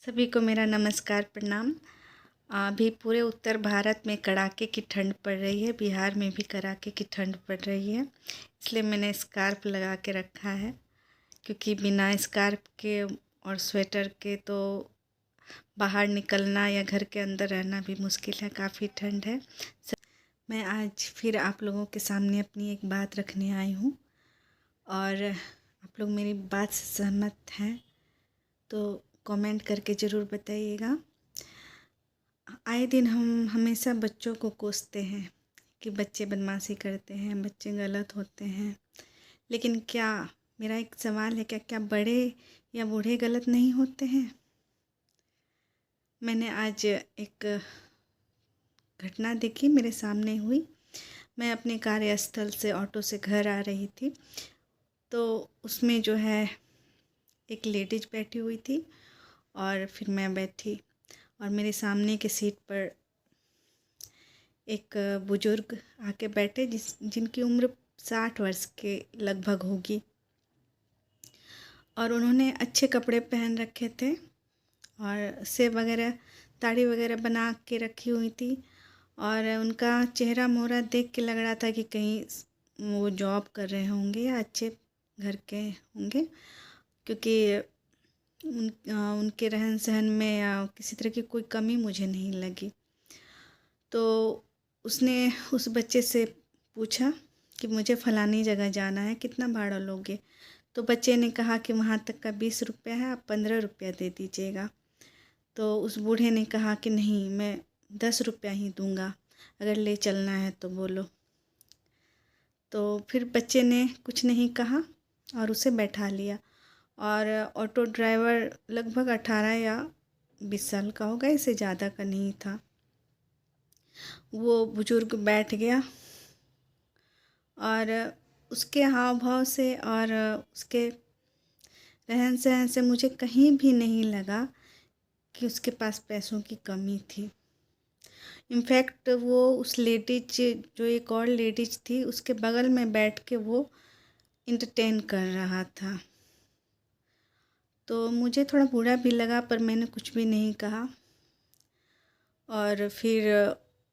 सभी को मेरा नमस्कार प्रणाम। अभी पूरे उत्तर भारत में कड़ाके की ठंड पड़ रही है। बिहार में भी कड़ाके की ठंड पड़ रही है, इसलिए मैंने स्कार्फ लगा के रखा है, क्योंकि बिना स्कार्फ के और स्वेटर के तो बाहर निकलना या घर के अंदर रहना भी मुश्किल है, काफ़ी ठंड है। मैं आज फिर आप लोगों के सामने अपनी एक बात रखने आई हूँ, और आप लोग मेरी बात से सहमत हैं तो कमेंट करके ज़रूर बताइएगा। आए दिन हम हमेशा बच्चों को कोसते हैं कि बच्चे बदमाशी करते हैं, बच्चे गलत होते हैं, लेकिन क्या, मेरा एक सवाल है, क्या बड़े या बूढ़े गलत नहीं होते हैं? मैंने आज एक घटना देखी, मेरे सामने हुई। मैं अपने कार्यस्थल से ऑटो से घर आ रही थी, तो उसमें जो है एक लेडीज बैठी हुई थी और फिर मैं बैठी, और मेरे सामने के सीट पर एक बुजुर्ग आके बैठे जिनकी उम्र 60 वर्ष के लगभग होगी, और उन्होंने अच्छे कपड़े पहन रखे थे और सेब वगैरह, दाढ़ी वगैरह बना के रखी हुई थी, और उनका चेहरा मोहरा देख के लग रहा था कि कहीं वो जॉब कर रहे होंगे या अच्छे घर के होंगे, क्योंकि उनके रहन सहन में या किसी तरह की कोई कमी मुझे नहीं लगी। तो उसने उस बच्चे से पूछा कि मुझे फ़लानी जगह जाना है, कितना भाड़ा लोगे? तो बच्चे ने कहा कि वहाँ तक का 20 रुपया है, आप 15 रुपया दे दीजिएगा। तो उस बूढ़े ने कहा कि नहीं, मैं 10 रुपया ही दूँगा, अगर ले चलना है तो बोलो। तो फिर बच्चे ने कुछ नहीं कहा और उसे बैठा लिया, और ऑटो ड्राइवर लगभग 18 या 20 साल का होगा, इससे ज़्यादा का नहीं था। वो बुजुर्ग बैठ गया, और उसके हाव भाव से और उसके रहन सहन से मुझे कहीं भी नहीं लगा कि उसके पास पैसों की कमी थी। इनफैक्ट वो उस लेडीज, जो एक और लेडीज थी, उसके बगल में बैठ के वो इंटरटेन कर रहा था। तो मुझे थोड़ा बुरा भी लगा, पर मैंने कुछ भी नहीं कहा, और फिर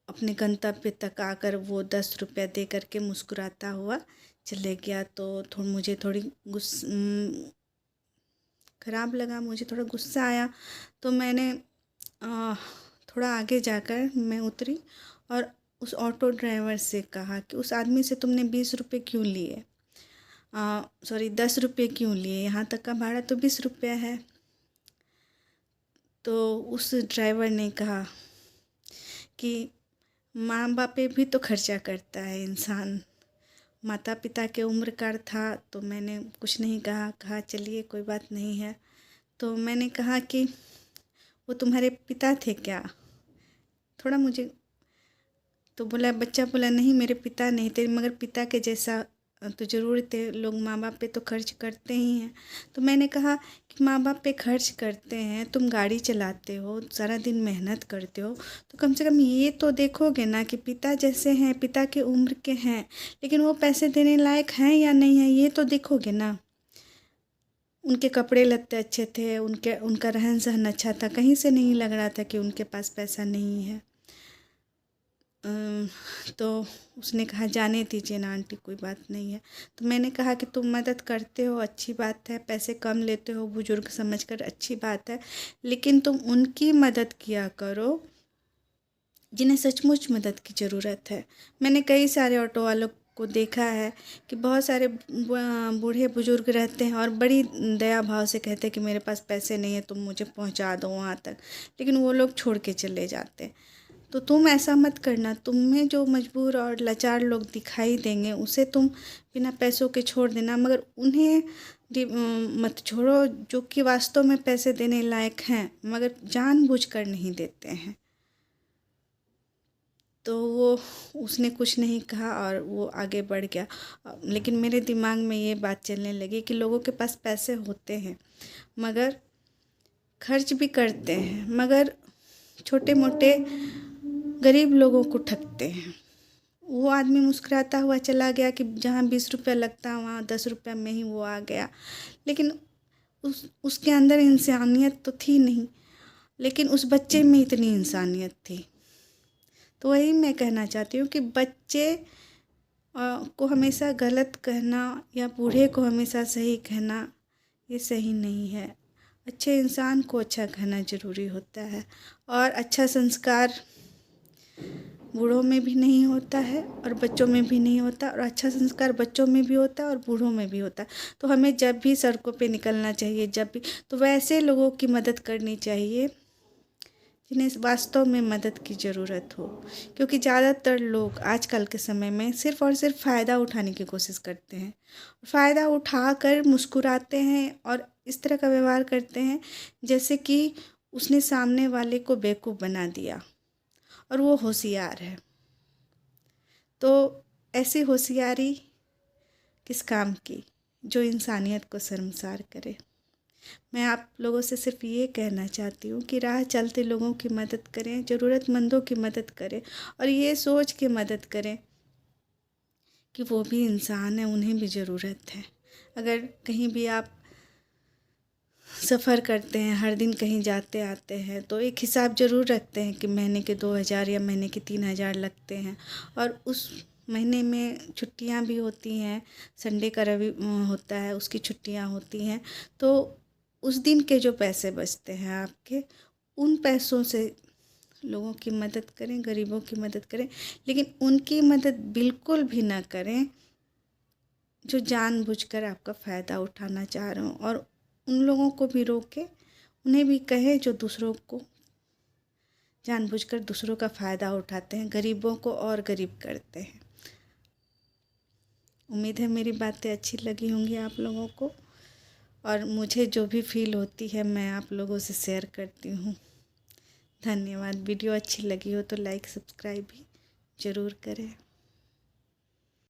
अपने गंतव्य तक आकर वो 10 रुपया दे करके मुस्कुराता हुआ चले गया। तो मुझे थोड़ी ख़राब लगा, मुझे थोड़ा गुस्सा आया। तो मैंने थोड़ा आगे जाकर मैं उतरी और उस ऑटो ड्राइवर से कहा कि उस आदमी से तुमने 20 रुपये क्यों लिए, 10 रुपये क्यों लिए? यहाँ तक का भाड़ा तो 20 रुपया है। तो उस ड्राइवर ने कहा कि माँ बाप पे भी तो खर्चा करता है इंसान। माता पिता के उम्र का था तो मैंने कुछ नहीं कहा चलिए कोई बात नहीं है। तो मैंने कहा कि वो तुम्हारे पिता थे क्या? थोड़ा मुझे, तो बच्चा बोला नहीं, मेरे पिता नहीं थे, मगर पिता के जैसा तो ज़रूर थे, लोग माँ बाप पे तो खर्च करते ही हैं। तो मैंने कहा कि माँ बाप पे खर्च करते हैं, तुम गाड़ी चलाते हो, सारा दिन मेहनत करते हो, तो कम से कम ये तो देखोगे ना कि पिता जैसे हैं, पिता के उम्र के हैं, लेकिन वो पैसे देने लायक हैं या नहीं है, ये तो देखोगे ना। उनके कपड़े लत्ते अच्छे थे, उनका रहन सहन अच्छा था, कहीं से नहीं लग रहा था कि उनके पास पैसा नहीं है। तो उसने कहा जाने दीजिए ना आंटी, कोई बात नहीं है। तो मैंने कहा कि तुम मदद करते हो, अच्छी बात है, पैसे कम लेते हो बुजुर्ग समझकर, अच्छी बात है, लेकिन तुम उनकी मदद किया करो जिन्हें सचमुच मदद की ज़रूरत है। मैंने कई सारे ऑटो वालों को देखा है कि बहुत सारे बूढ़े बुजुर्ग रहते हैं और बड़ी दया भाव से कहते हैं कि मेरे पास पैसे नहीं है, तुम मुझे पहुंचा दो वहाँ तक, लेकिन वो लोग छोड़ के चले जाते हैं। तो तुम ऐसा मत करना, तुम्हें जो मजबूर और लाचार लोग दिखाई देंगे उसे तुम बिना पैसों के छोड़ देना, मगर उन्हें मत छोड़ो जो कि वास्तव में पैसे देने लायक हैं मगर जानबूझकर नहीं देते हैं। तो वो, उसने कुछ नहीं कहा और वो आगे बढ़ गया। लेकिन मेरे दिमाग में ये बात चलने लगी कि लोगों के पास पैसे होते हैं मगर खर्च भी करते हैं, मगर छोटे मोटे गरीब लोगों को ठगते हैं। वो आदमी मुस्कुराता हुआ चला गया कि जहाँ 20 रुपया लगता वहाँ 10 रुपया में ही वो आ गया, लेकिन उसके अंदर इंसानियत तो थी नहीं। लेकिन उस बच्चे में इतनी इंसानियत थी। तो वही मैं कहना चाहती हूँ कि बच्चे को हमेशा गलत कहना या बूढ़े को हमेशा सही कहना ये सही नहीं है। अच्छे इंसान को अच्छा कहना ज़रूरी होता है। और अच्छा संस्कार बूढ़ों में भी नहीं होता है और बच्चों में भी नहीं होता, और अच्छा संस्कार बच्चों में भी होता है और बूढ़ों में भी होता है। तो हमें जब भी सड़कों पे निकलना चाहिए, जब भी, तो वैसे लोगों की मदद करनी चाहिए जिन्हें वास्तव में मदद की ज़रूरत हो। क्योंकि ज़्यादातर लोग आजकल के समय में सिर्फ़ और सिर्फ फ़ायदा उठाने की कोशिश करते हैं। फ़ायदा उठाकर मुस्कुराते हैं और इस तरह का व्यवहार करते हैं जैसे कि उसने सामने वाले को बेवकूफ़ बना दिया और वो होशियार है। तो ऐसी होशियारी किस काम की जो इंसानियत को शर्मसार करे। मैं आप लोगों से सिर्फ ये कहना चाहती हूँ कि राह चलते लोगों की मदद करें, ज़रूरतमंदों की मदद करें, और ये सोच के मदद करें कि वो भी इंसान है, उन्हें भी ज़रूरत है। अगर कहीं भी आप सफ़र करते हैं, हर दिन कहीं जाते आते हैं, तो एक हिसाब ज़रूर रखते हैं कि महीने के 2000 या महीने के 3000 लगते हैं। और उस महीने में छुट्टियां भी होती हैं, संडे का रवि होता है, उसकी छुट्टियां होती हैं। तो उस दिन के जो पैसे बचते हैं आपके, उन पैसों से लोगों की मदद करें, गरीबों की मदद करें। लेकिन उनकी मदद बिल्कुल भी ना करें जो जानबूझकर आपका फ़ायदा उठाना चाह रहे हों, और उन लोगों को भी रोकें, उन्हें भी कहें जो दूसरों को जानबूझकर दूसरों का फ़ायदा उठाते हैं, गरीबों को और गरीब करते हैं। उम्मीद है मेरी बातें अच्छी लगी होंगी आप लोगों को, और मुझे जो भी फील होती है मैं आप लोगों से शेयर करती हूँ। धन्यवाद। वीडियो अच्छी लगी हो तो लाइक सब्सक्राइब भी ज़रूर करें।